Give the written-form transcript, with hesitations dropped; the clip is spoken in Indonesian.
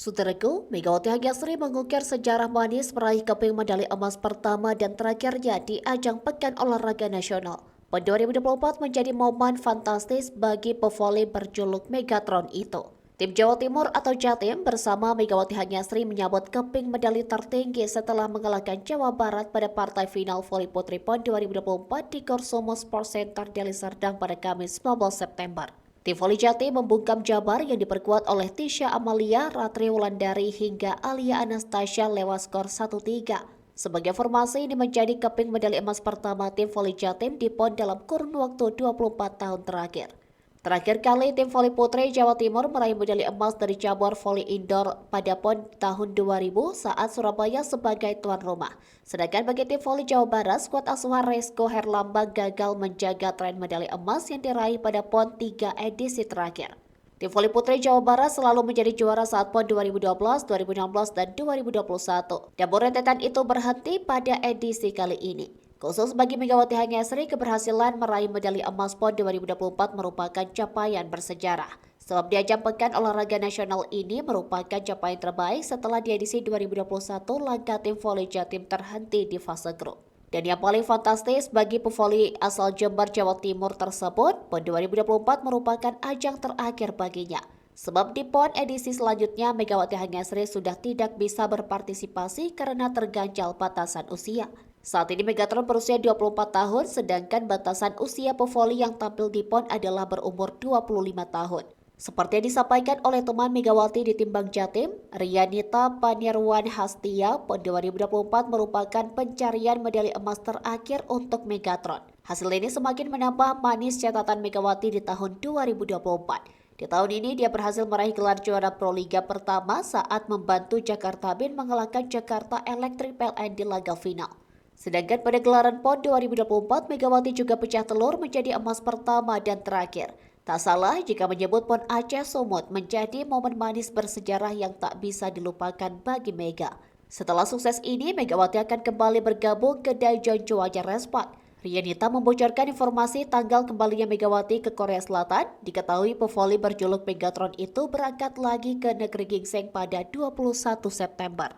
Saudaraku, Megawati Haryasri mengukir sejarah manis meraih keping medali emas pertama dan terakhirnya di ajang Pekan Olahraga Nasional. PON 2024 menjadi momen fantastis bagi pevoli berjuluk Megatron itu. Tim Jawa Timur atau Jatim bersama Megawati Haryasri menyabot keping medali tertinggi setelah mengalahkan Jawa Barat pada partai final voli putri PON 2024 di Korsumo Sports Center Deli Serdang pada Kamis 19 September. Tim voli Jatim membungkam Jabar yang diperkuat oleh Tisha Amalia, Ratri Wulandari hingga Alia Anastasia lewat skor 1-3. Sebagai formasi ini menjadi keping medali emas pertama tim voli Jatim di PON dalam kurun waktu 24 tahun terakhir. Terakhir kali tim voli putri Jawa Timur meraih medali emas dari cabur voli indoor pada PON tahun 2000 saat Surabaya sebagai tuan rumah. Sedangkan bagi tim voli Jawa Barat, skuad asuhan Resko Herlambang gagal menjaga tren medali emas yang diraih pada PON 3 edisi terakhir. Tim voli putri Jawa Barat selalu menjadi juara saat PON 2012, 2016, dan 2021. Namun rentetan itu berhenti pada edisi kali ini. Khusus bagi Megawati Haryasri, keberhasilan meraih medali emas PON 2024 merupakan capaian bersejarah. Sebab di ajang Pekan Olahraga Nasional ini merupakan capaian terbaik setelah di edisi 2021 langkah tim voli Jatim terhenti di fase grup. Dan yang paling fantastis bagi pevoli asal Jember, Jawa Timur tersebut, PON 2024 merupakan ajang terakhir baginya. Sebab di PON edisi selanjutnya Megawati Haryasri sudah tidak bisa berpartisipasi karena terganjal batasan usia. Saat ini Megatron berusia 24 tahun, sedangkan batasan usia pevoli yang tampil di PON adalah berumur 25 tahun. Seperti yang disampaikan oleh teman Megawati di Timbang Jatim, Rianita Panirwan Hastia, PON 2024 merupakan pencarian medali emas terakhir untuk Megatron. Hasil ini semakin menambah manis catatan Megawati di tahun 2024. Di tahun ini dia berhasil meraih gelar juara Proliga pertama saat membantu Jakarta Bin mengalahkan Jakarta Electric PLN di laga final. Sedangkan pada gelaran PON 2024, Megawati juga pecah telur menjadi emas pertama dan terakhir. Tak salah jika menyebut PON Aceh Sumut menjadi momen manis bersejarah yang tak bisa dilupakan bagi Mega. Setelah sukses ini, Megawati akan kembali bergabung ke Daejeon Chuaja Respat. Rianita membocorkan informasi tanggal kembalinya Megawati ke Korea Selatan. Diketahui pevoli berjuluk Megatron itu berangkat lagi ke negeri Gingseng pada 21 September.